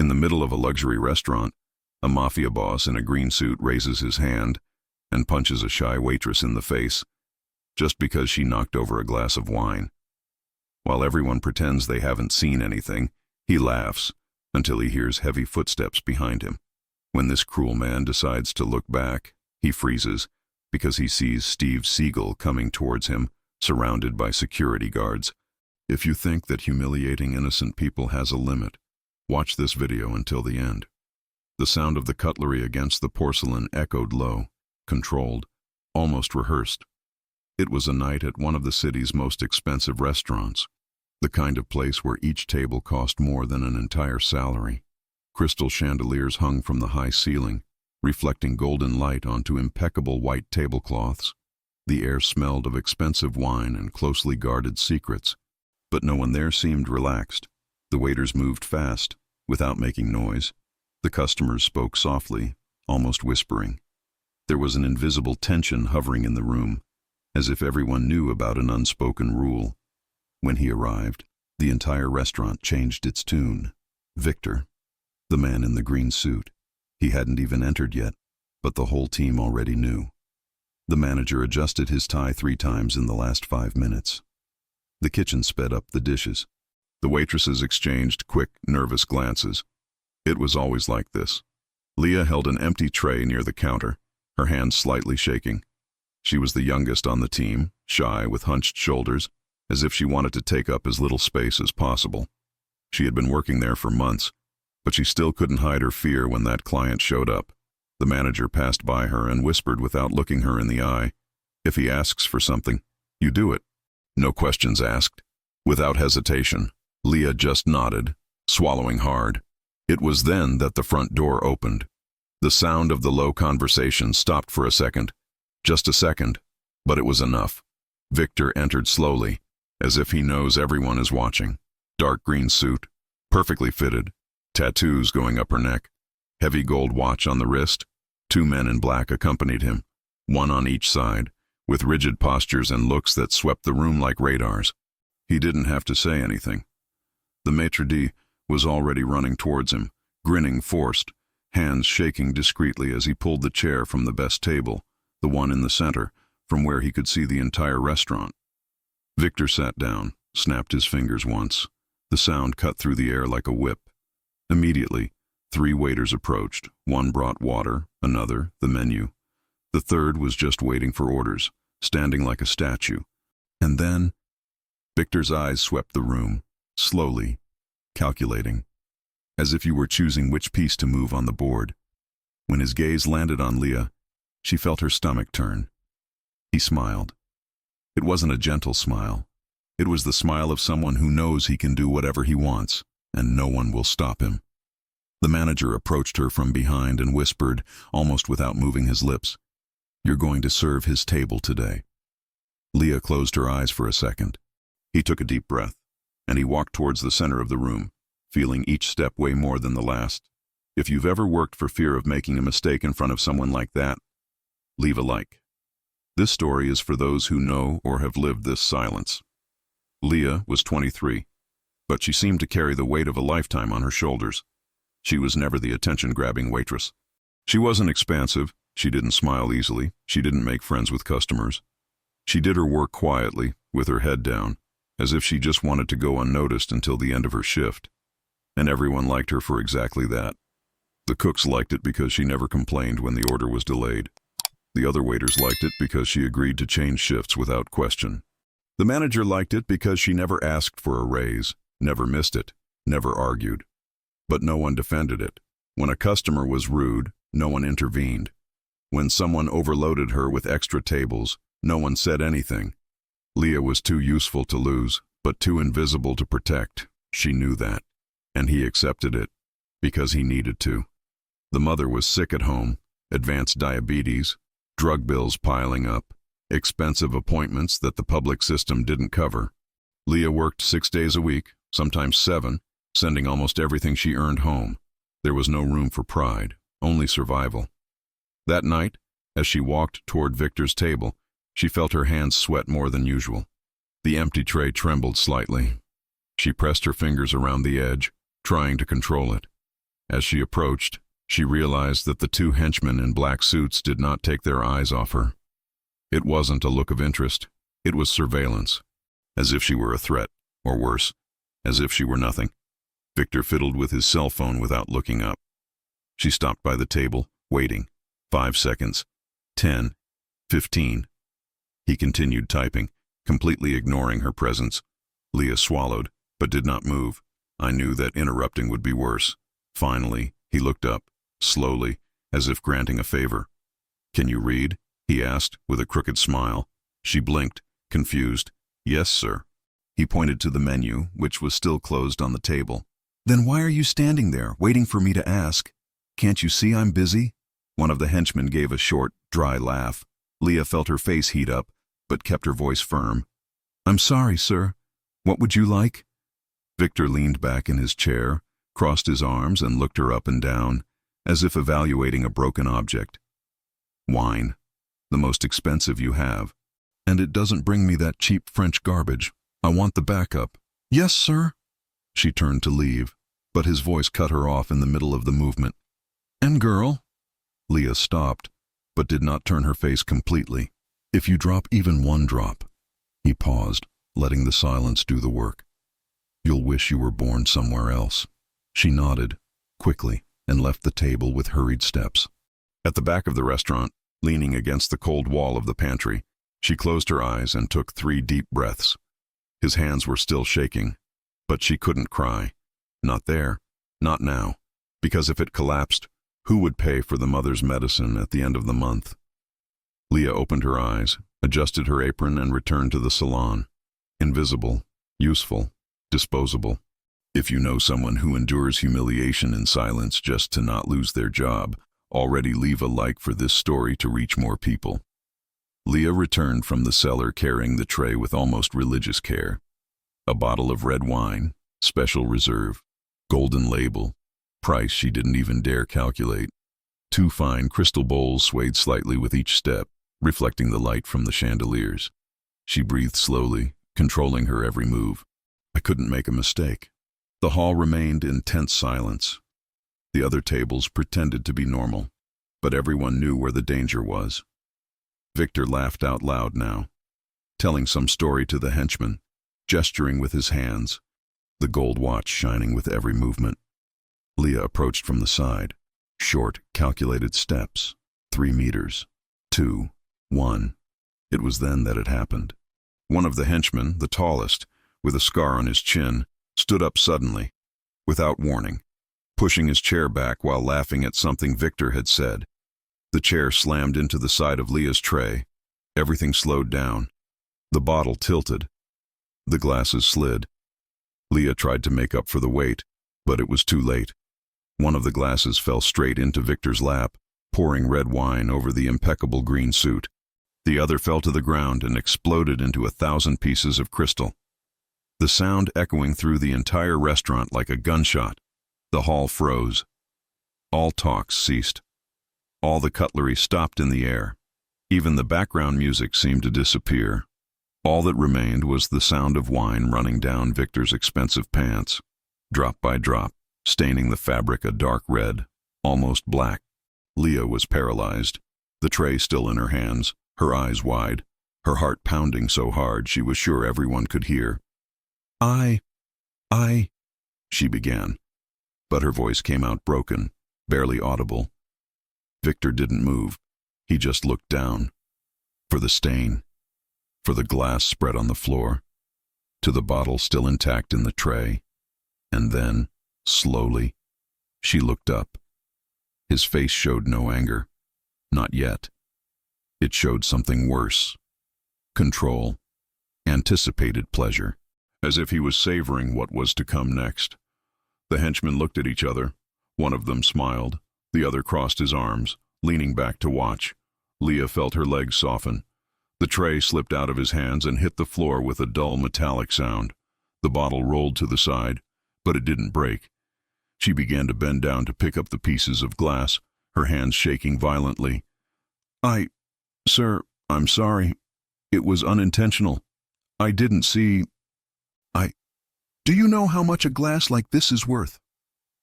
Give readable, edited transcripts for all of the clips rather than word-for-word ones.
In the middle of a luxury restaurant, a mafia boss in a green suit raises his hand and punches a shy waitress in the face just because she knocked over a glass of wine. While everyone pretends they haven't seen anything, he laughs until he hears heavy footsteps behind him. When this cruel man decides to look back, he freezes because he sees Steve Seagal coming towards him, surrounded by security guards. If you think that humiliating innocent people has a limit, watch this video until the end. The sound of the cutlery against the porcelain echoed low, controlled, almost rehearsed. It was a night at one of the city's most expensive restaurants, the kind of place where each table cost more than an entire salary. Crystal chandeliers hung from the high ceiling, reflecting golden light onto impeccable white tablecloths. The air smelled of expensive wine and closely guarded secrets, but no one there seemed relaxed. The waiters moved fast, without making noise. The customers spoke softly, almost whispering. There was an invisible tension hovering in the room, as if everyone knew about an unspoken rule. When he arrived, the entire restaurant changed its tune. Victor, the man in the green suit. He hadn't even entered yet, but the whole team already knew. The manager adjusted his tie 3 times in the last 5 minutes. The kitchen sped up the dishes. The waitresses exchanged quick, nervous glances. It was always like this. Leah held an empty tray near the counter, her hands slightly shaking. She was the youngest on the team, shy with hunched shoulders, as if she wanted to take up as little space as possible. She had been working there for months, but she still couldn't hide her fear when that client showed up. The manager passed by her and whispered without looking her in the eye, "If he asks for something, you do it. No questions asked." Without hesitation, Leah just nodded, swallowing hard. It was then that the front door opened. The sound of the low conversation stopped for a second. Just a second, but it was enough. Victor entered slowly, as if he knows everyone is watching. Dark green suit, perfectly fitted, tattoos going up her neck, heavy gold watch on the wrist. 2 men in black accompanied him, one on each side, with rigid postures and looks that swept the room like radars. He didn't have to say anything. The maitre d' was already running towards him, grinning forced, hands shaking discreetly as he pulled the chair from the best table, the one in the center, from where he could see the entire restaurant. Victor sat down, snapped his fingers once. The sound cut through the air like a whip. Immediately, 3 waiters approached. One brought water, another, the menu. The third was just waiting for orders, standing like a statue. And then, Victor's eyes swept the room, slowly, calculating, as if you were choosing which piece to move on the board. When his gaze landed on Leah, she felt her stomach turn. He smiled. It wasn't a gentle smile. It was the smile of someone who knows he can do whatever he wants, and no one will stop him. The manager approached her from behind and whispered, almost without moving his lips, "You're going to serve his table today." Leah closed her eyes for a second. He took a deep breath, and he walked towards the center of the room, feeling each step weigh more than the last. If you've ever worked for fear of making a mistake in front of someone like that, leave a like. This story is for those who know or have lived this silence. Leah was 23, but she seemed to carry the weight of a lifetime on her shoulders. She was never the attention-grabbing waitress. She wasn't expansive, she didn't smile easily, she didn't make friends with customers. She did her work quietly, with her head down, as if she just wanted to go unnoticed until the end of her shift. And everyone liked her for exactly that. The cooks liked it because she never complained when the order was delayed. The other waiters liked it because she agreed to change shifts without question. The manager liked it because she never asked for a raise, never missed it, never argued. But no one defended it. When a customer was rude, no one intervened. When someone overloaded her with extra tables, no one said anything. Leah was too useful to lose, but too invisible to protect. She knew that. And he accepted it, because he needed to. The mother was sick at home, advanced diabetes, drug bills piling up, expensive appointments that the public system didn't cover. Leah worked 6 days a week, sometimes 7, sending almost everything she earned home. There was no room for pride, only survival. That night, as she walked toward Victor's table, she felt her hands sweat more than usual. The empty tray trembled slightly. She pressed her fingers around the edge, trying to control it. As she approached, she realized that the two henchmen in black suits did not take their eyes off her. It wasn't a look of interest. It was surveillance, as if she were a threat, or worse, as if she were nothing. Victor fiddled with his cell phone without looking up. She stopped by the table, waiting. 5 seconds. 10. 15. He continued typing, completely ignoring her presence. Leah swallowed, but did not move. I knew that interrupting would be worse. Finally, he looked up, slowly, as if granting a favor. "Can you read?" he asked, with a crooked smile. She blinked, confused. "Yes, sir." He pointed to the menu, which was still closed on the table. "Then why are you standing there, waiting for me to ask? Can't you see I'm busy?" One of the henchmen gave a short, dry laugh. Leah felt her face heat up, but kept her voice firm. "I'm sorry, sir. What would you like?" Victor leaned back in his chair, crossed his arms, and looked her up and down, as if evaluating a broken object. "Wine. The most expensive you have. And it doesn't bring me that cheap French garbage. I want the backup." "Yes, sir." She turned to leave, but his voice cut her off in the middle of the movement. "And girl?" Leah stopped, but did not turn her face completely. "If you drop even one drop." He paused, letting the silence do the work. "You'll wish you were born somewhere else." She nodded, quickly, and left the table with hurried steps. At the back of the restaurant, leaning against the cold wall of the pantry, she closed her eyes and took 3 deep breaths. His hands were still shaking, but she couldn't cry. Not there, not now, because if it collapsed, who would pay for the mother's medicine at the end of the month? Leah opened her eyes, adjusted her apron, and returned to the salon. Invisible, useful, disposable. If you know someone who endures humiliation in silence just to not lose their job, already leave a like for this story to reach more people. Leah returned from the cellar carrying the tray with almost religious care. A bottle of red wine, special reserve, golden label, price she didn't even dare calculate. 2 fine crystal bowls swayed slightly with each step, reflecting the light from the chandeliers. She breathed slowly, controlling her every move. I couldn't make a mistake. The hall remained in tense silence. The other tables pretended to be normal, but everyone knew where the danger was. Victor laughed out loud now, telling some story to the henchman, gesturing with his hands, the gold watch shining with every movement. Leah approached from the side. Short, calculated steps. 3 meters. 2. 1. It was then that it happened. One of the henchmen, the tallest, with a scar on his chin, stood up suddenly, without warning, pushing his chair back while laughing at something Victor had said. The chair slammed into the side of Leah's tray. Everything slowed down. The bottle tilted. The glasses slid. Leah tried to make up for the weight, but it was too late. One of the glasses fell straight into Victor's lap, pouring red wine over the impeccable green suit. The other fell to the ground and exploded into 1,000 pieces of crystal. The sound echoing through the entire restaurant like a gunshot. The hall froze. All talks ceased. All the cutlery stopped in the air. Even the background music seemed to disappear. All that remained was the sound of wine running down Victor's expensive pants, drop by drop, staining the fabric a dark red, almost black. Leah was paralyzed, the tray still in her hands, her eyes wide, her heart pounding so hard she was sure everyone could hear. I, she began, but her voice came out broken, barely audible. Victor didn't move. He just looked down. For the stain, for the glass spread on the floor, to the bottle still intact in the tray. And then, slowly, she looked up. His face showed no anger. Not yet. It showed something worse. Control. Anticipated pleasure. As if he was savoring what was to come next. The henchmen looked at each other. One of them smiled. The other crossed his arms, leaning back to watch. Leah felt her legs soften. The tray slipped out of his hands and hit the floor with a dull metallic sound. The bottle rolled to the side, but it didn't break. She began to bend down to pick up the pieces of glass, her hands shaking violently. Sir, I'm sorry. It was unintentional. I didn't see. Do you know how much a glass like this is worth?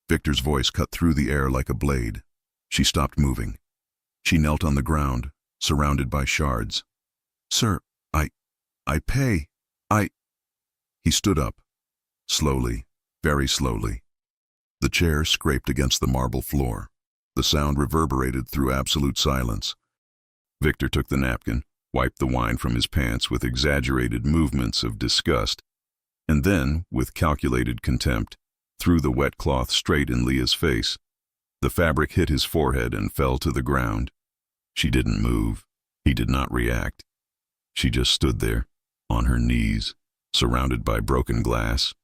Victor's voice cut through the air like a blade. She stopped moving. She knelt on the ground, surrounded by shards. "Sir, I pay. He stood up. Slowly, very slowly. The chair scraped against the marble floor. The sound reverberated through absolute silence. Victor took the napkin, wiped the wine from his pants with exaggerated movements of disgust, and then, with calculated contempt, threw the wet cloth straight in Leah's face. The fabric hit his forehead and fell to the ground. She didn't move. He did not react. She just stood there, on her knees, surrounded by broken glass,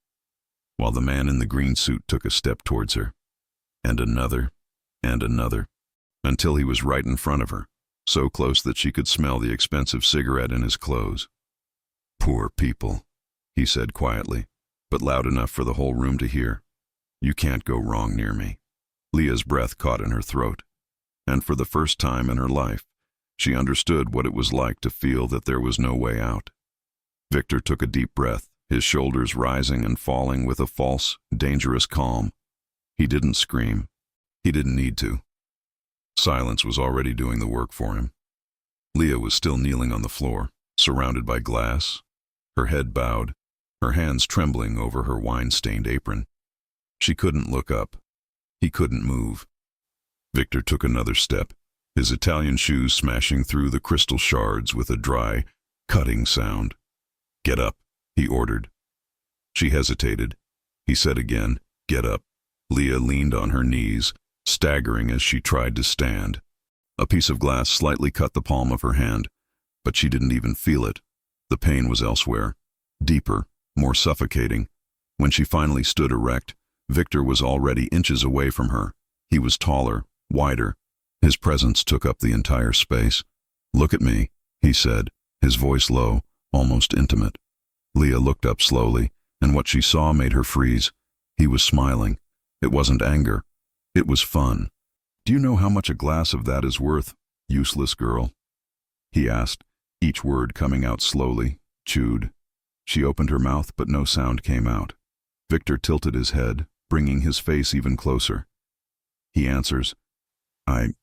while the man in the green suit took a step towards her, and another, until he was right in front of her, so close that she could smell the expensive cigarette in his clothes. "Poor people," he said quietly, but loud enough for the whole room to hear. "You can't go wrong near me." Leah's breath caught in her throat, and for the first time in her life, she understood what it was like to feel that there was no way out. Victor took a deep breath, his shoulders rising and falling with a false, dangerous calm. He didn't scream. He didn't need to. Silence was already doing the work for him. Leah was still kneeling on the floor, surrounded by glass, her head bowed, her hands trembling over her wine-stained apron. She couldn't look up. He couldn't move. Victor took another step, his Italian shoes smashing through the crystal shards with a dry, cutting sound. "Get up," he ordered. She hesitated. He said again, "Get up." Leah leaned on her knees, staggering as she tried to stand. A piece of glass slightly cut the palm of her hand, but she didn't even feel it. The pain was elsewhere, deeper, more suffocating. When she finally stood erect, Victor was already inches away from her. He was taller, wider. His presence took up the entire space. "Look at me," he said, his voice low, almost intimate. Leah looked up slowly, and what she saw made her freeze. He was smiling. It wasn't anger. It was fun. "Do you know how much a glass of that is worth, useless girl?" he asked, each word coming out slowly, chewed. She opened her mouth, but no sound came out. Victor tilted his head, bringing his face even closer. He answers, I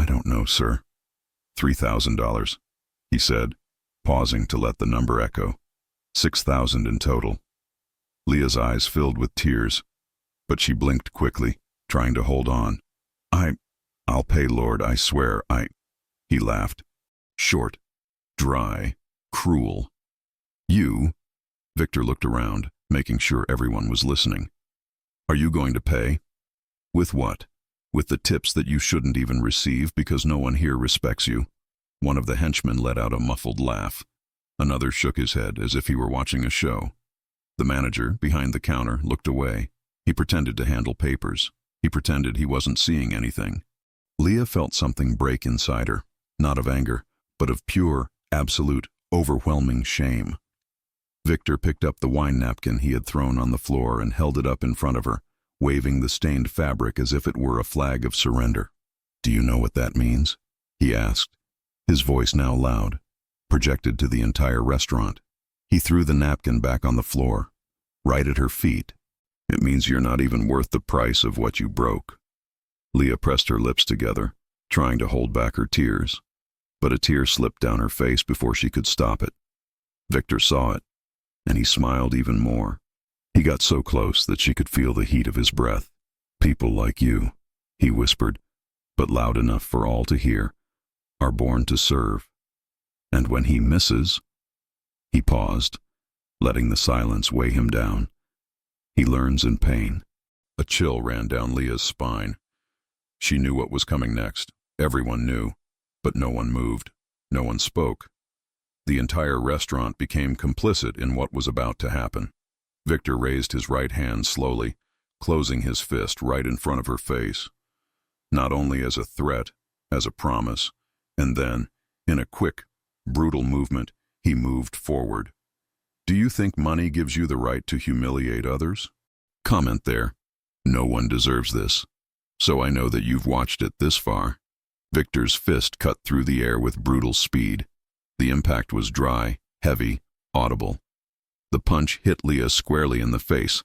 don't know, sir." $3,000, he said, pausing to let the number echo. 6,000 in total. Leah's eyes filled with tears, but she blinked quickly, trying to hold on. I'll pay, Lord, I swear, He laughed. Short, dry, cruel. "You?" Victor looked around, making sure everyone was listening. "Are you going to pay?" "With what?" "With the tips that you shouldn't even receive because no one here respects you." One of the henchmen let out a muffled laugh. Another shook his head as if he were watching a show. The manager, behind the counter, looked away. He pretended to handle papers. He pretended he wasn't seeing anything. Leah felt something break inside her, not of anger, but of pure, absolute, overwhelming shame. Victor picked up the wine napkin he had thrown on the floor and held it up in front of her, waving the stained fabric as if it were a flag of surrender. "Do you know what that means?" he asked, his voice now loud, projected to the entire restaurant. He threw the napkin back on the floor, right at her feet. "It means you're not even worth the price of what you broke." Leah pressed her lips together, trying to hold back her tears, but a tear slipped down her face before she could stop it. Victor saw it, and he smiled even more. He got so close that she could feel the heat of his breath. "People like you," he whispered, but loud enough for all to hear, "are born to serve. And when he misses—" He paused, letting the silence weigh him down. "He learns in pain." A chill ran down Leah's spine. She knew what was coming next. Everyone knew, but no one moved. No one spoke. The entire restaurant became complicit in what was about to happen. Victor raised his right hand slowly, closing his fist right in front of her face. Not only as a threat, as a promise, and then, in a quick, brutal movement, he moved forward. "Do you think money gives you the right to humiliate others? Comment there. No one deserves this. So I know that you've watched it this far." Victor's fist cut through the air with brutal speed. The impact was dry, heavy, audible. The punch hit Leah squarely in the face,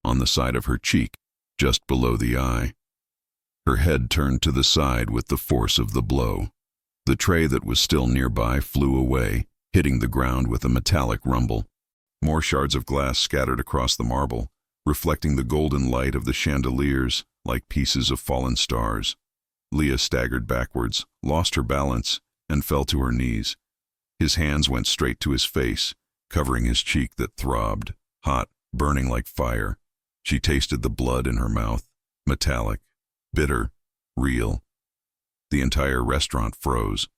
on the side of her cheek, just below the eye. Her head turned to the side with the force of the blow. The tray that was still nearby flew away, hitting the ground with a metallic rumble. More shards of glass scattered across the marble, reflecting the golden light of the chandeliers like pieces of fallen stars. Leah staggered backwards, lost her balance, and fell to her knees. His hands went straight to his face, covering his cheek that throbbed, hot, burning like fire. She tasted the blood in her mouth, metallic, bitter, real. The entire restaurant froze.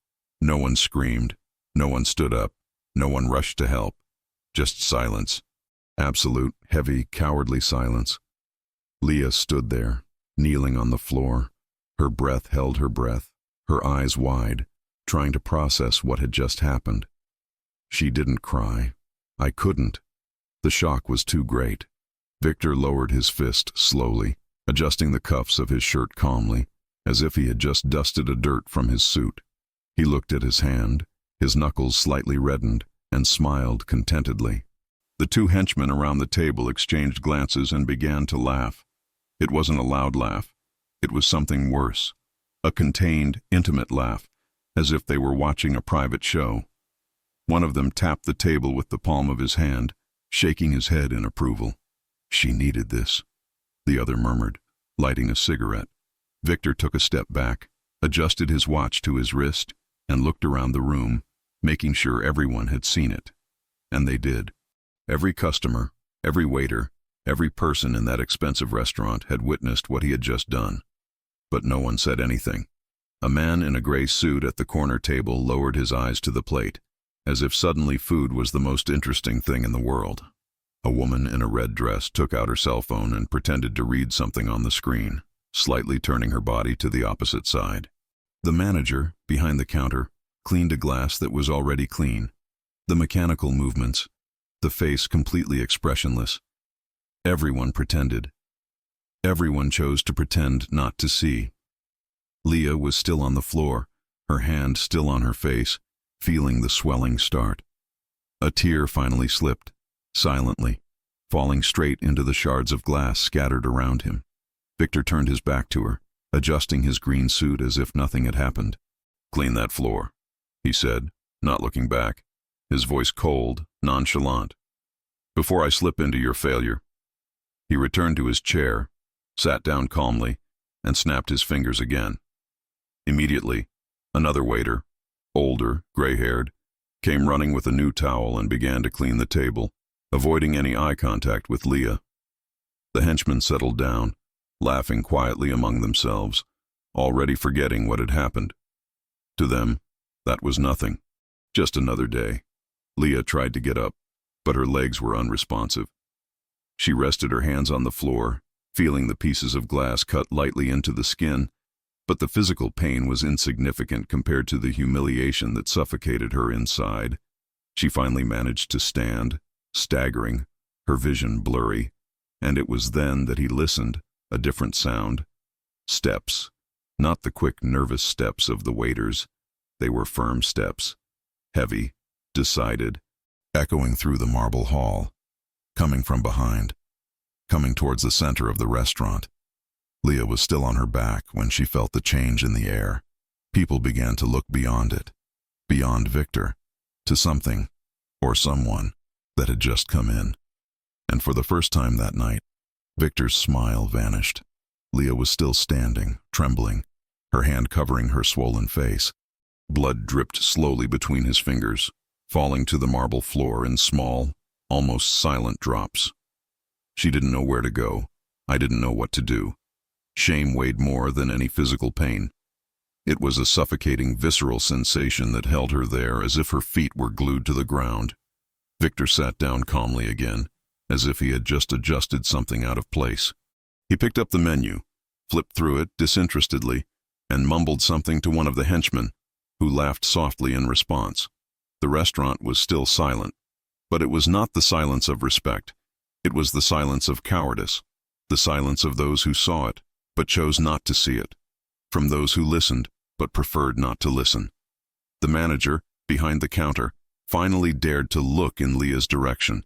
No one screamed, no one stood up, no one rushed to help. Just silence. Absolute, heavy, cowardly silence. Leah stood there, kneeling on the floor. Her breath held her breath, her eyes wide, trying to process what had just happened. She didn't cry. I couldn't. The shock was too great. Victor lowered his fist slowly, adjusting the cuffs of his shirt calmly, as if he had just dusted a dirt from his suit. He looked at his hand, his knuckles slightly reddened, and smiled contentedly. The two henchmen around the table exchanged glances and began to laugh. It wasn't a loud laugh. It was something worse. A contained, intimate laugh, as if they were watching a private show. One of them tapped the table with the palm of his hand, shaking his head in approval. She needed this, the other murmured, lighting a cigarette. Victor took a step back, adjusted his watch to his wrist, and looked around the room, making sure everyone had seen it. And they did. Every customer, every waiter, every person in that expensive restaurant had witnessed what he had just done. But no one said anything. A man in a gray suit at the corner table lowered his eyes to the plate, as if suddenly food was the most interesting thing in the world. A woman in a red dress took out her cell phone and pretended to read something on the screen, slightly turning her body to the opposite side. The manager, behind the counter, cleaned a glass that was already clean. The mechanical movements, the face completely expressionless. Everyone pretended. Everyone chose to pretend not to see. Leah was still on the floor, her hand still on her face, feeling the swelling start. A tear finally slipped, silently, falling straight into the shards of glass scattered around him. Victor turned his back to her, adjusting his green suit as if nothing had happened. "Clean that floor," he said, not looking back, his voice cold, nonchalant. "Before I slip into your failure." He returned to his chair, sat down calmly, and snapped his fingers again. Immediately, another waiter, older, gray-haired, came running with a new towel and began to clean the table, avoiding any eye contact with Leah. The henchmen settled down, laughing quietly among themselves, already forgetting what had happened. To them, that was nothing, just another day. Leah tried to get up, but her legs were unresponsive. She rested her hands on the floor, feeling the pieces of glass cut lightly into the skin, but the physical pain was insignificant compared to the humiliation that suffocated her inside. She finally managed to stand, staggering, her vision blurry, and it was then that he listened, a different sound. Steps, not the quick, nervous steps of the waiters. They were firm steps, heavy, decided, echoing through the marble hall, coming from behind, coming towards the center of the restaurant. Leah was still on her back when she felt the change in the air. People began to look beyond it, beyond Victor, to something, or someone, that had just come in. And for the first time that night, Victor's smile vanished. Leah was still standing, trembling, her hand covering her swollen face. Blood dripped slowly between his fingers, falling to the marble floor in small, almost silent drops. She didn't know where to go. I didn't know what to do. Shame weighed more than any physical pain. It was a suffocating, visceral sensation that held her there as if her feet were glued to the ground. Victor sat down calmly again, as if he had just adjusted something out of place. He picked up the menu, flipped through it disinterestedly, and mumbled something to one of the henchmen, who laughed softly in response. The restaurant was still silent, but it was not the silence of respect. It was the silence of cowardice, the silence of those who saw it, but chose not to see it, from those who listened, but preferred not to listen. The manager, behind the counter, finally dared to look in Leah's direction.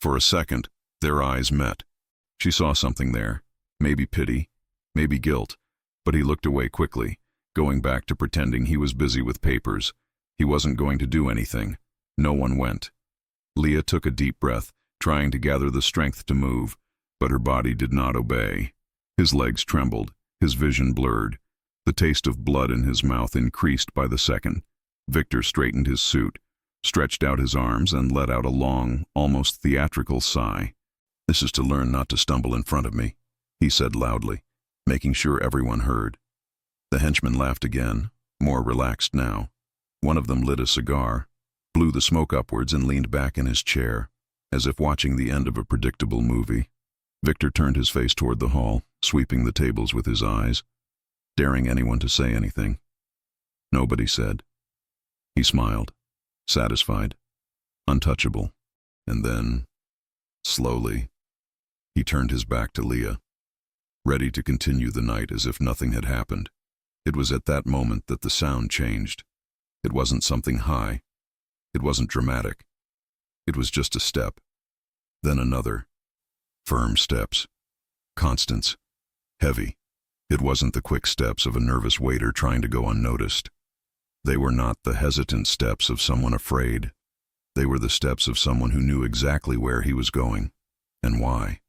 For a second, their eyes met. She saw something there, maybe pity, maybe guilt, but he looked away quickly, going back to pretending he was busy with papers. He wasn't going to do anything. No one went. Leah took a deep breath, trying to gather the strength to move, but her body did not obey. His legs trembled, his vision blurred. The taste of blood in his mouth increased by the second. Victor straightened his suit, stretched out his arms, and let out a long, almost theatrical sigh. "This is to learn not to stumble in front of me," he said loudly, making sure everyone heard. The henchmen laughed again, more relaxed now. One of them lit a cigar, blew the smoke upwards, and leaned back in his chair, as if watching the end of a predictable movie. Victor turned his face toward the hall, sweeping the tables with his eyes, daring anyone to say anything. Nobody said. He smiled, satisfied, untouchable, and then, slowly, he turned his back to Leah, ready to continue the night as if nothing had happened. It was at that moment that the sound changed. It wasn't something high. It wasn't dramatic. It was just a step, then another. Firm steps. Constants. Heavy. It wasn't the quick steps of a nervous waiter trying to go unnoticed. They were not the hesitant steps of someone afraid. They were the steps of someone who knew exactly where he was going, and why.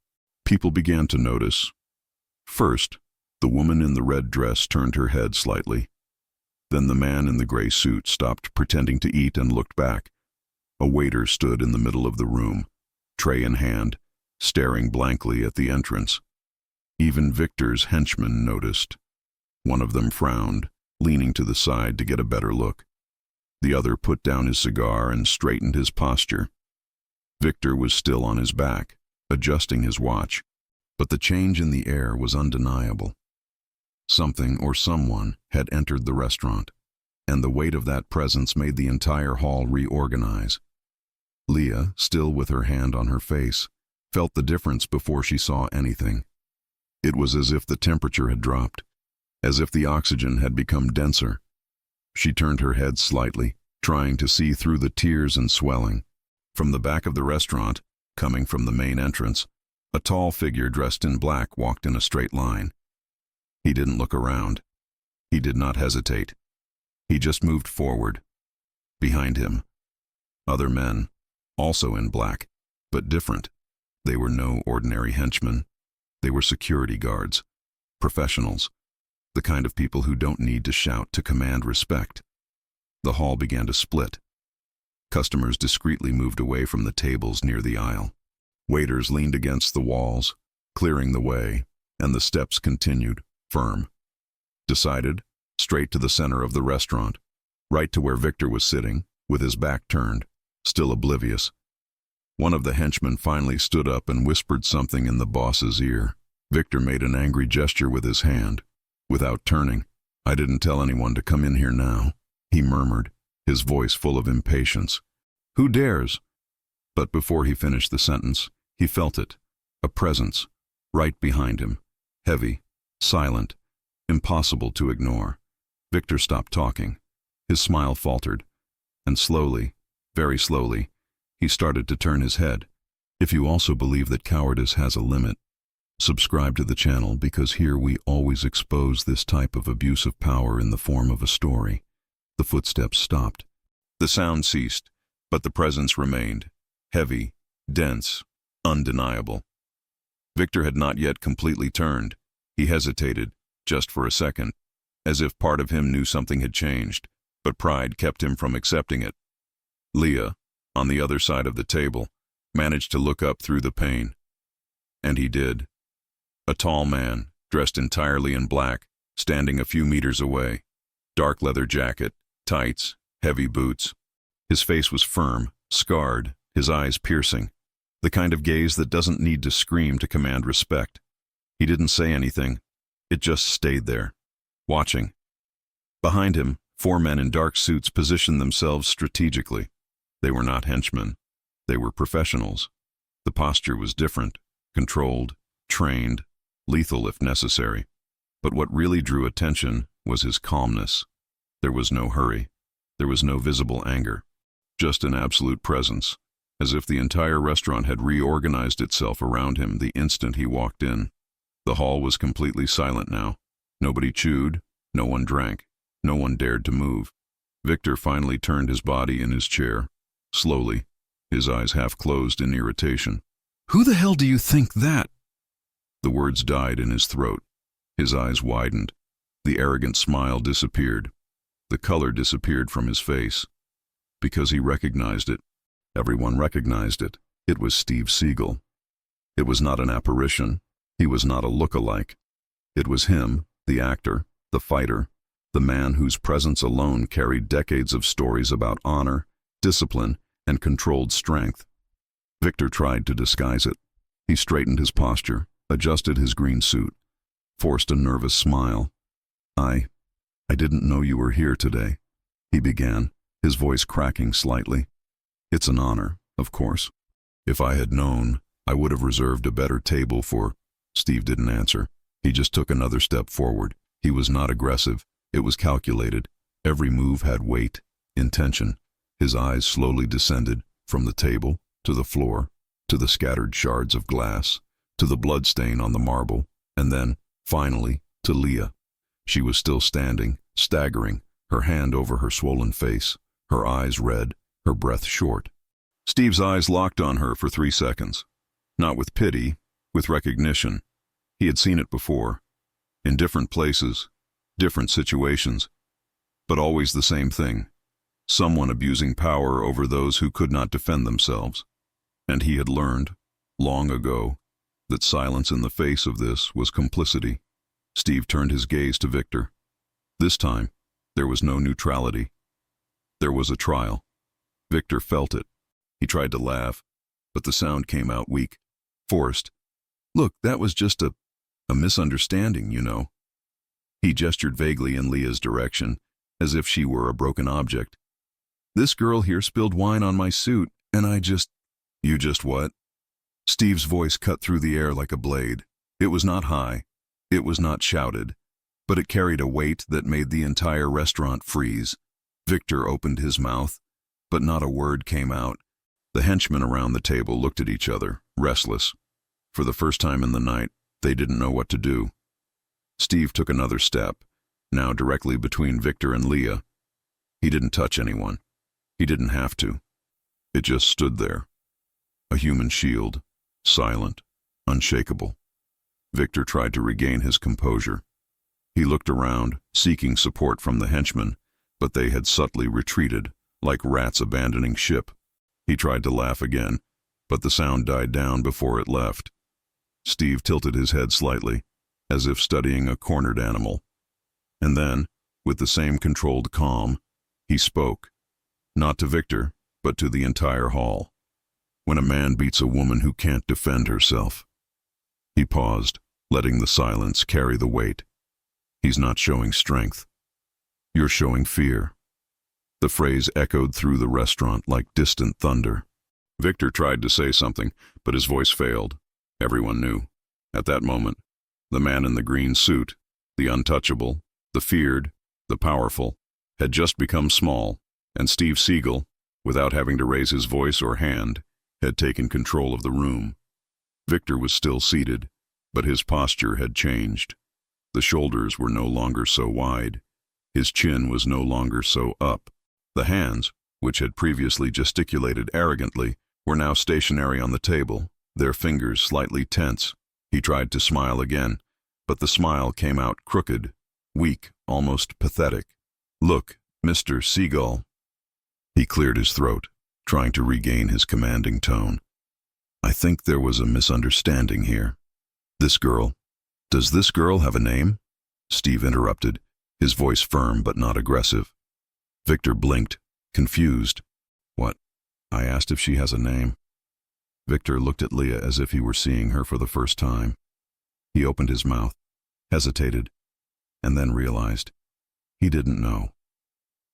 People began to notice. First, the woman in the red dress turned her head slightly. Then the man in the gray suit stopped pretending to eat and looked back. A waiter stood in the middle of the room, tray in hand, staring blankly at the entrance. Even Victor's henchmen noticed. One of them frowned, leaning to the side to get a better look. The other put down his cigar and straightened his posture. Victor was still on his back, adjusting his watch, but the change in the air was undeniable. Something or someone had entered the restaurant, and the weight of that presence made the entire hall reorganize. Leah, still with her hand on her face, felt the difference before she saw anything. It was as if the temperature had dropped, as if the oxygen had become denser. She turned her head slightly, trying to see through the tears and swelling. From the back of the restaurant, coming from the main entrance, a tall figure dressed in black walked in a straight line. He didn't look around. He did not hesitate. He just moved forward. Behind him, other men, also in black, but different. They were no ordinary henchmen. They were security guards, professionals, the kind of people who don't need to shout to command respect. The hall began to split. Customers discreetly moved away from the tables near the aisle. Waiters leaned against the walls, clearing the way, and the steps continued, firm. Decided, straight to the center of the restaurant, right to where Victor was sitting, with his back turned, still oblivious. One of the henchmen finally stood up and whispered something in the boss's ear. Victor made an angry gesture with his hand. Without turning, "I didn't tell anyone to come in here now," he murmured, his voice full of impatience. "Who dares?" But before he finished the sentence, he felt it, a presence, right behind him, heavy, silent, impossible to ignore. Victor stopped talking. His smile faltered, and slowly, very slowly, he started to turn his head. If you also believe that cowardice has a limit, subscribe to the channel, because here we always expose this type of abuse of power in the form of a story. The footsteps stopped. The sound ceased, but the presence remained, heavy, dense, undeniable. Victor had not yet completely turned. He hesitated, just for a second, as if part of him knew something had changed, but pride kept him from accepting it. Leah, on the other side of the table, managed to look up through the pane. And he did. A tall man, dressed entirely in black, standing a few meters away. Dark leather jacket, tights, heavy boots. His face was firm, scarred, his eyes piercing. The kind of gaze that doesn't need to scream to command respect. He didn't say anything. It just stayed there, watching. Behind him, 4 men in dark suits positioned themselves strategically. They were not henchmen. They were professionals. The posture was different, controlled, trained, lethal if necessary. But what really drew attention was his calmness. There was no hurry. There was no visible anger. Just an absolute presence, as if the entire restaurant had reorganized itself around him the instant he walked in. The hall was completely silent now. Nobody chewed, no one drank, no one dared to move. Victor finally turned his body in his chair, slowly, his eyes half closed in irritation. "Who the hell do you think that?" The words died in his throat. His eyes widened. The arrogant smile disappeared. The color disappeared from his face. Because he recognized it. Everyone recognized it. It was Steve Seagal. It was not an apparition. He was not a look-alike. It was him, the actor, the fighter, the man whose presence alone carried decades of stories about honor, discipline, and controlled strength. Victor tried to disguise it. He straightened his posture, adjusted his green suit, forced a nervous smile. I didn't know you were here today," he began, his voice cracking slightly. "It's an honor, of course. If I had known, I would have reserved a better table for—" Steve didn't answer. He just took another step forward. He was not aggressive. It was calculated. Every move had weight, intention. His eyes slowly descended from the table to the floor, to the scattered shards of glass, to the bloodstain on the marble, and then, finally, to Leah. She was still standing, staggering, her hand over her swollen face, her eyes red, her breath short. Steve's eyes locked on her for 3 seconds. Not with pity, with recognition. He had seen it before, in different places, different situations, but always the same thing. Someone abusing power over those who could not defend themselves. And he had learned, long ago, that silence in the face of this was complicity. Steve turned his gaze to Victor. This time, there was no neutrality. There was a trial. Victor felt it. He tried to laugh, but the sound came out weak, forced. "Look, that was just a misunderstanding, you know." He gestured vaguely in Leah's direction, as if she were a broken object. "This girl here spilled wine on my suit, and I just—" "You just what?" Steve's voice cut through the air like a blade. It was not high. It was not shouted, but it carried a weight that made the entire restaurant freeze. Victor opened his mouth, but not a word came out. The henchmen around the table looked at each other, restless. For the first time in the night, they didn't know what to do. Steve took another step, now directly between Victor and Leah. He didn't touch anyone. He didn't have to. It just stood there. A human shield, silent, unshakable. Victor tried to regain his composure. He looked around, seeking support from the henchmen, but they had subtly retreated, like rats abandoning ship. He tried to laugh again, but the sound died down before it left. Steve tilted his head slightly, as if studying a cornered animal. And then, with the same controlled calm, he spoke, not to Victor, but to the entire hall. "When a man beats a woman who can't defend herself." He paused, letting the silence carry the weight. "He's not showing strength. You're showing fear." The phrase echoed through the restaurant like distant thunder. Victor tried to say something, but his voice failed. Everyone knew. At that moment, the man in the green suit, the untouchable, the feared, the powerful, had just become small, and Steve Seagal, without having to raise his voice or hand, had taken control of the room. Victor was still seated, but his posture had changed. The shoulders were no longer so wide. His chin was no longer so up. The hands, which had previously gesticulated arrogantly, were now stationary on the table, their fingers slightly tense. He tried to smile again, but the smile came out crooked, weak, almost pathetic. "Look, Mr. Seagal." He cleared his throat, trying to regain his commanding tone. "I think there was a misunderstanding here. This girl, does this girl have a name?" Steve interrupted, his voice firm but not aggressive. Victor blinked, confused. "What?" I asked if she has a name. Victor looked at Leah as if he were seeing her for the first time. He opened his mouth, hesitated, and then realized. He didn't know.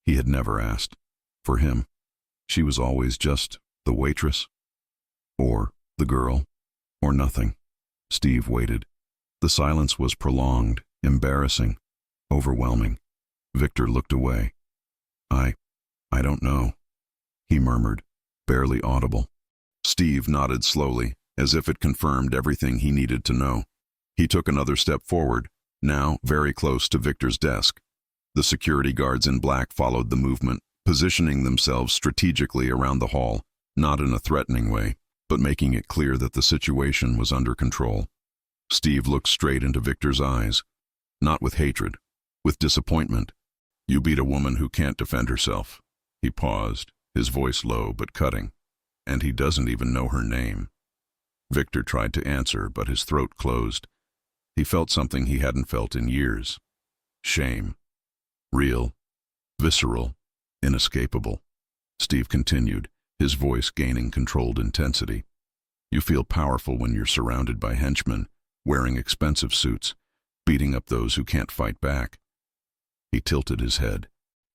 He had never asked. For him, she was always just the waitress, or the girl, or nothing. Steve waited. The silence was prolonged, embarrassing, overwhelming. Victor looked away. I don't know," he murmured, barely audible. Steve nodded slowly, as if it confirmed everything he needed to know. He took another step forward, now very close to Victor's desk. The security guards in black followed the movement, positioning themselves strategically around the hall, not in a threatening way, but making it clear that the situation was under control. Steve looked straight into Victor's eyes, not with hatred, with disappointment. "You beat a woman who can't defend herself." He paused, his voice low but cutting. "And he doesn't even know her name." Victor tried to answer, but his throat closed. He felt something he hadn't felt in years. Shame. Real, visceral, inescapable. Steve continued, his voice gaining controlled intensity. "You feel powerful when you're surrounded by henchmen, wearing expensive suits, beating up those who can't fight back." He tilted his head.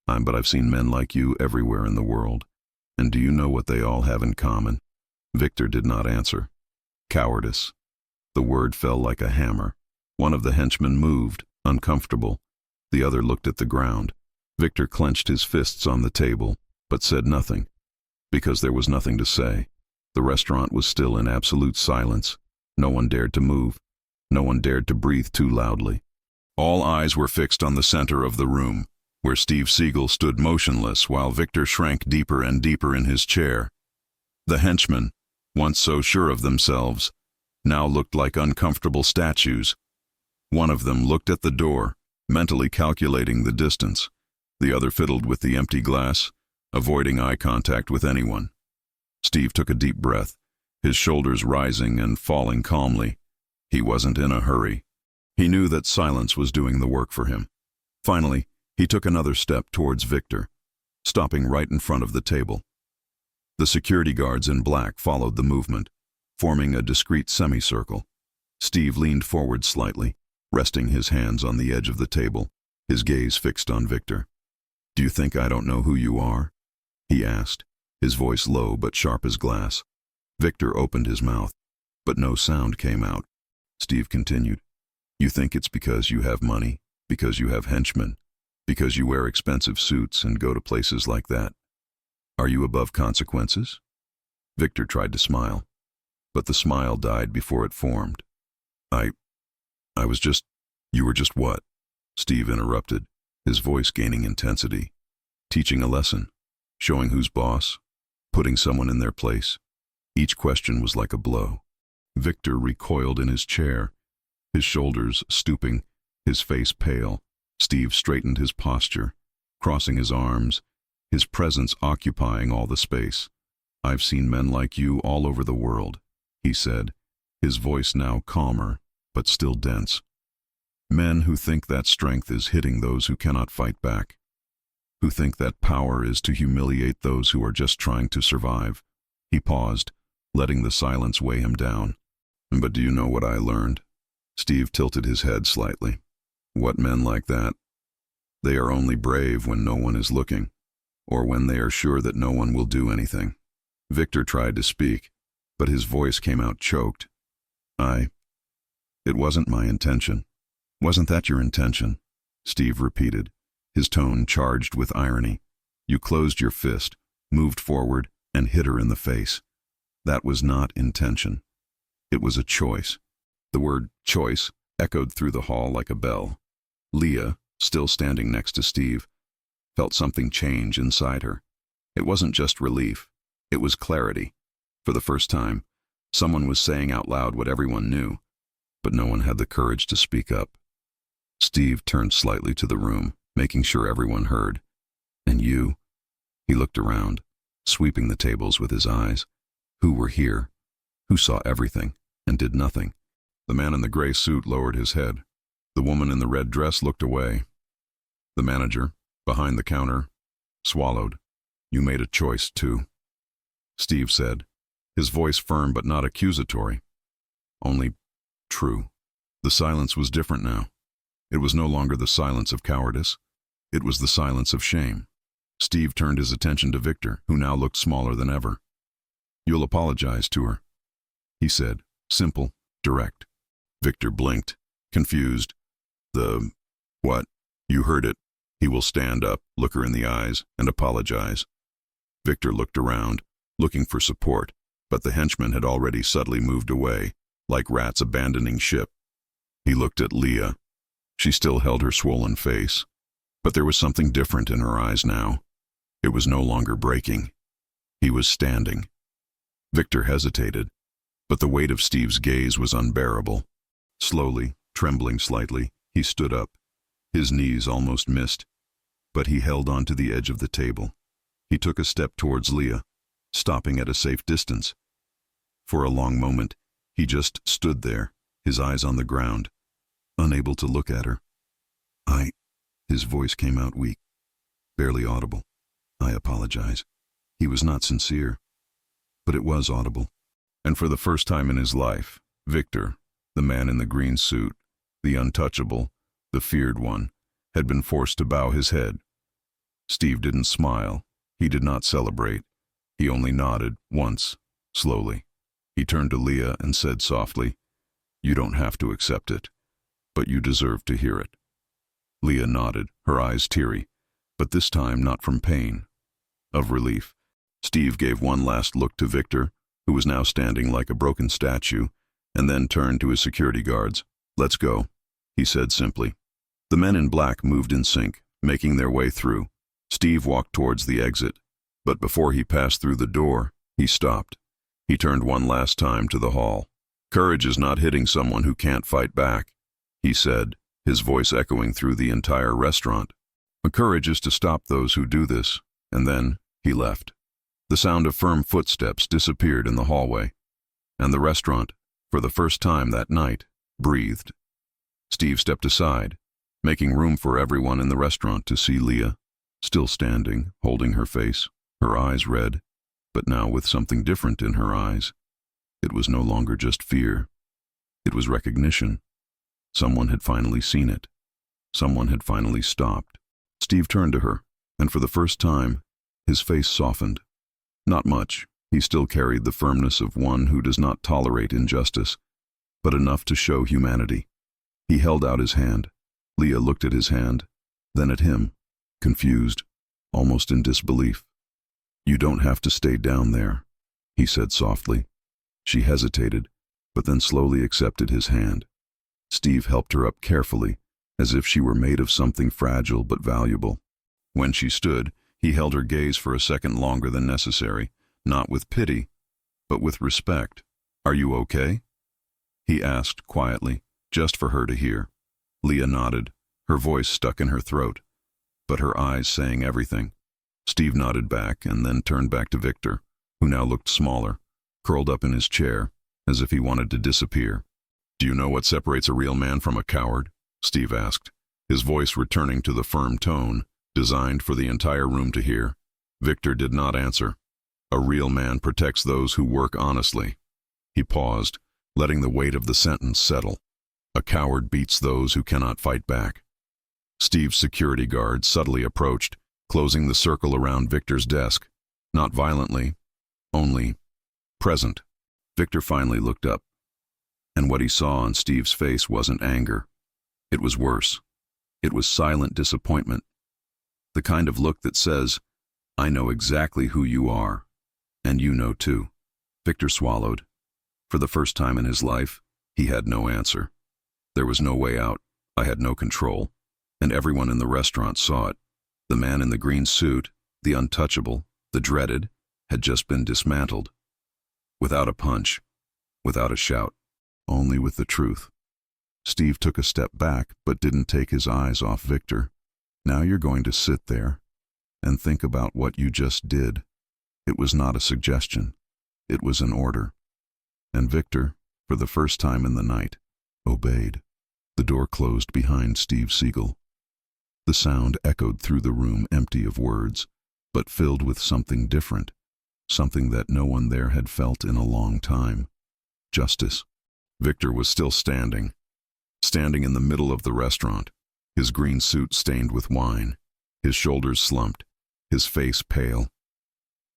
But I've seen men like you everywhere in the world. And do you know what they all have in common?" Victor did not answer. Cowardice. The word fell like a hammer. One of the henchmen moved, uncomfortable. The other looked at the ground. Victor clenched his fists on the table, but said nothing. Because there was nothing to say. The restaurant was still in absolute silence. No one dared to move. No one dared to breathe too loudly. All eyes were fixed on the center of the room, where Steve Seagal stood motionless while Victor shrank deeper and deeper in his chair. The henchmen, once so sure of themselves, now looked like uncomfortable statues. One of them looked at the door, mentally calculating the distance. The other fiddled with the empty glass, avoiding eye contact with anyone. Steve took a deep breath, his shoulders rising and falling calmly. He wasn't in a hurry. He knew that silence was doing the work for him. Finally, he took another step towards Victor, stopping right in front of the table. The security guards in black followed the movement, forming a discreet semicircle. Steve leaned forward slightly, resting his hands on the edge of the table, his gaze fixed on Victor. "Do you think I don't know who you are?" he asked, his voice low but sharp as glass. Victor opened his mouth, but no sound came out. Steve continued, "You think it's because you have money, because you have henchmen, because you wear expensive suits and go to places like that? Are you above consequences?" Victor tried to smile, but the smile died before it formed. I was just—" "You were just what?" Steve interrupted, his voice gaining intensity. "Teaching a lesson, showing who's boss, putting someone in their place." Each question was like a blow. Victor recoiled in his chair, his shoulders stooping, his face pale. Steve straightened his posture, crossing his arms, his presence occupying all the space. "I've seen men like you all over the world," he said, his voice now calmer, but still dense. "Men who think that strength is hitting those who cannot fight back, who think that power is to humiliate those who are just trying to survive." He paused, letting the silence weigh him down. "But do you know what I learned?" Steve tilted his head slightly. "What men like that? They are only brave when no one is looking, or when they are sure that no one will do anything." Victor tried to speak, but his voice came out choked. It wasn't my intention." "Wasn't that your intention?" Steve repeated, his tone charged with irony. "You closed your fist, moved forward, and hit her in the face. That was not intention. It was a choice." The word choice echoed through the hall like a bell. Leah, still standing next to Steve, felt something change inside her. It wasn't just relief, it was clarity. For the first time, someone was saying out loud what everyone knew, but no one had the courage to speak up. Steve turned slightly to the room, making sure everyone heard. "And you?" He looked around, sweeping the tables with his eyes. Who were here? Who saw everything and did nothing? The man in the gray suit lowered his head. The woman in the red dress looked away. The manager, behind the counter, swallowed. "You made a choice, too," Steve said, his voice firm but not accusatory. Only true. The silence was different now. It was no longer the silence of cowardice. It was the silence of shame. Steve turned his attention to Victor, who now looked smaller than ever. "You'll apologize to her," he said, simple, direct. Victor blinked, confused. What? You heard it. He will stand up, look her in the eyes, and apologize." Victor looked around, looking for support, but the henchmen had already subtly moved away, like rats abandoning ship. He looked at Leah. She still held her swollen face, but there was something different in her eyes now. It was no longer breaking. He was standing. Victor hesitated, but the weight of Steve's gaze was unbearable. Slowly, trembling slightly, he stood up. His knees almost missed, but he held on to the edge of the table. He took a step towards Leah, stopping at a safe distance. For a long moment, he just stood there, his eyes on the ground, unable to look at her. His voice came out weak, barely audible. I apologize. He was not sincere, but it was audible. And for the first time in his life, Victor, the man in the green suit, the untouchable, the feared one, had been forced to bow his head. Steve didn't smile. He did not celebrate. He only nodded, once, slowly. He turned to Leah and said softly, "You don't have to accept it, but you deserve to hear it." Leah nodded, her eyes teary, but this time not from pain, of relief. Steve gave one last look to Victor, who was now standing like a broken statue, and then turned to his security guards. "Let's go," he said simply. The men in black moved in sync, making their way through. Steve walked towards the exit, but before he passed through the door, he stopped. He turned one last time to the hall. "Courage is not hitting someone who can't fight back," he said, his voice echoing through the entire restaurant. "Courage is to stop those who do this," and then he left. The sound of firm footsteps disappeared in the hallway, and the restaurant, for the first time that night, breathed. Steve stepped aside, making room for everyone in the restaurant to see Leah, still standing, holding her face, her eyes red, but now with something different in her eyes. It was no longer just fear. It was recognition. Someone had finally seen it. Someone had finally stopped. Steve turned to her, and for the first time, his face softened. Not much. He still carried the firmness of one who does not tolerate injustice, but enough to show humanity. He held out his hand. Leah looked at his hand, then at him, confused, almost in disbelief. "You don't have to stay down there," he said softly. She hesitated, but then slowly accepted his hand. Steve helped her up carefully, as if she were made of something fragile but valuable. When she stood, he held her gaze for a second longer than necessary, not with pity, but with respect. "Are you okay?" he asked quietly, just for her to hear. Leah nodded, her voice stuck in her throat, but her eyes saying everything. Steve nodded back and then turned back to Victor, who now looked smaller, curled up in his chair, as if he wanted to disappear. "Do you know what separates a real man from a coward?" Steve asked, his voice returning to the firm tone, designed for the entire room to hear. Victor did not answer. "A real man protects those who work honestly." He paused, letting the weight of the sentence settle. "A coward beats those who cannot fight back." Steve's security guard subtly approached, closing the circle around Victor's desk. Not violently, only present. Victor finally looked up, and what he saw on Steve's face wasn't anger. It was worse. It was silent disappointment. The kind of look that says, "I know exactly who you are, and you know too." Victor swallowed. For the first time in his life, he had no answer. There was no way out. I had no control, and everyone in the restaurant saw it. The man in the green suit, the untouchable, the dreaded, had just been dismantled. Without a punch, without a shout, only with the truth. Steve took a step back, but didn't take his eyes off Victor. "Now you're going to sit there and think about what you just did." It was not a suggestion. It was an order. And Victor, for the first time in the night, obeyed. The door closed behind Steve Seagal. The sound echoed through the room, empty of words, but filled with something different, something that no one there had felt in a long time. Justice. Victor was still standing in the middle of the restaurant, his green suit stained with wine, his shoulders slumped, his face pale.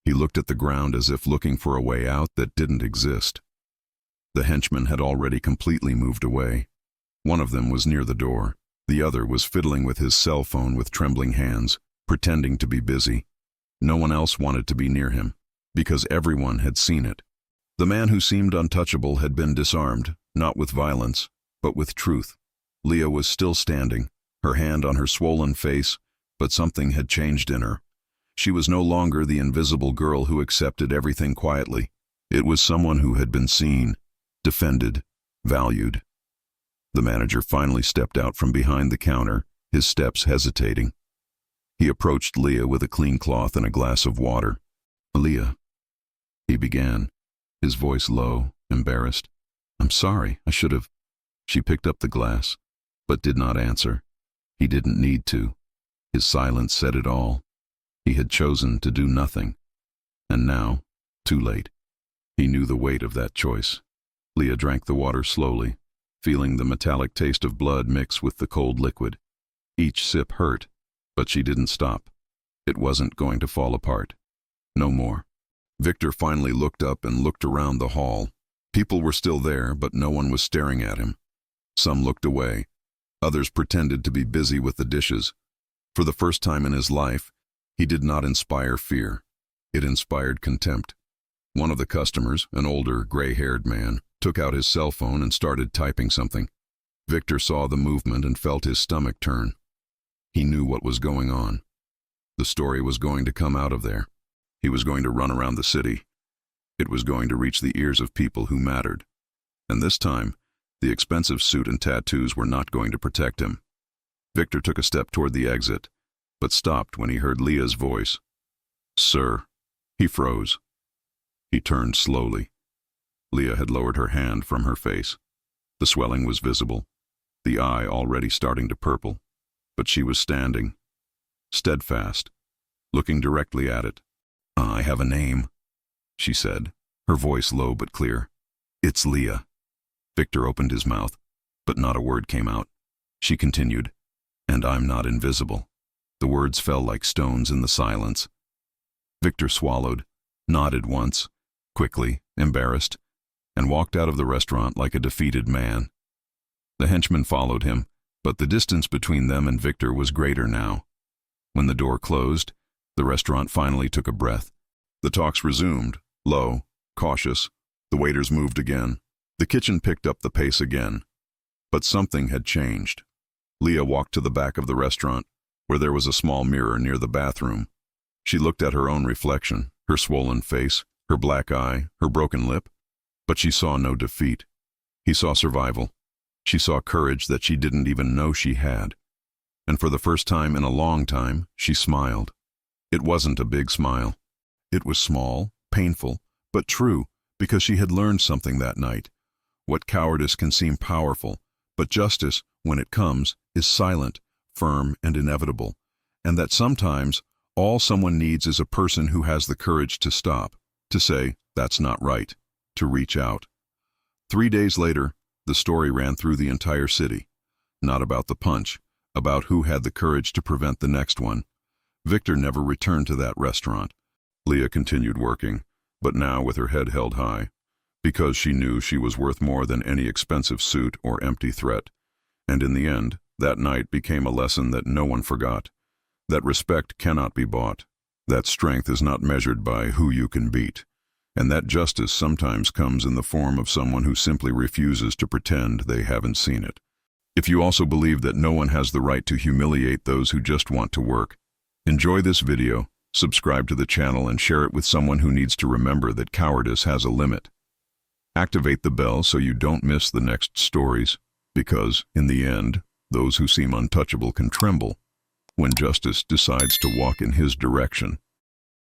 He looked at the ground as if looking for a way out that didn't exist. The henchmen had already completely moved away. One of them was near the door. The other was fiddling with his cell phone with trembling hands, pretending to be busy. No one else wanted to be near him, because everyone had seen it. The man who seemed untouchable had been disarmed, not with violence, but with truth. Leah was still standing, her hand on her swollen face, but something had changed in her. She was no longer the invisible girl who accepted everything quietly. It was someone who had been seen, defended, valued. The manager finally stepped out from behind the counter, his steps hesitating. He approached Leah with a clean cloth and a glass of water. "Leah," he began, his voice low, embarrassed. "I'm sorry, I should have." She picked up the glass, but did not answer. He didn't need to. His silence said it all. He had chosen to do nothing. And now, too late. He knew the weight of that choice. Leah drank the water slowly, feeling the metallic taste of blood mix with the cold liquid. Each sip hurt, but she didn't stop. It wasn't going to fall apart. No more. Victor finally looked up and looked around the hall. People were still there, but no one was staring at him. Some looked away. Others pretended to be busy with the dishes. For the first time in his life, he did not inspire fear. It inspired contempt. One of the customers, an older, gray-haired man, took out his cell phone and started typing something. Victor saw the movement and felt his stomach turn. He knew what was going on. The story was going to come out of there. He was going to run around the city. It was going to reach the ears of people who mattered. And this time, the expensive suit and tattoos were not going to protect him. Victor took a step toward the exit, but stopped when he heard Leah's voice. "Sir." He froze. He turned slowly. Leah had lowered her hand from her face. The swelling was visible, the eye already starting to purple, but she was standing, steadfast, looking directly at it. "I have a name," she said, her voice low but clear. "It's Leah." Victor opened his mouth, but not a word came out. She continued, "And I'm not invisible." The words fell like stones in the silence. Victor swallowed, nodded once, quickly, embarrassed, and walked out of the restaurant like a defeated man. The henchman followed him, but the distance between them and Victor was greater now. When the door closed, the restaurant finally took a breath. The talks resumed, low, cautious. The waiters moved again. The kitchen picked up the pace again. But something had changed. Leah walked to the back of the restaurant, where there was a small mirror near the bathroom. She looked at her own reflection, her swollen face, her black eye, her broken lip. But she saw no defeat. He saw survival. She saw courage that she didn't even know she had. And for the first time in a long time, she smiled. It wasn't a big smile. It was small, painful, but true, because she had learned something that night. What cowardice can seem powerful, but justice, when it comes, is silent, firm, and inevitable, and that sometimes all someone needs is a person who has the courage to stop, to say, "That's not right," to reach out. 3 days later, the story ran through the entire city. Not about the punch, about who had the courage to prevent the next one. Victor never returned to that restaurant. Leah continued working, but now with her head held high, because she knew she was worth more than any expensive suit or empty threat. And in the end, that night became a lesson that no one forgot. That respect cannot be bought. That strength is not measured by who you can beat. And that justice sometimes comes in the form of someone who simply refuses to pretend they haven't seen it. If you also believe that no one has the right to humiliate those who just want to work, enjoy this video, subscribe to the channel, and share it with someone who needs to remember that cowardice has a limit. Activate the bell so you don't miss the next stories, because, in the end, those who seem untouchable can tremble when justice decides to walk in his direction.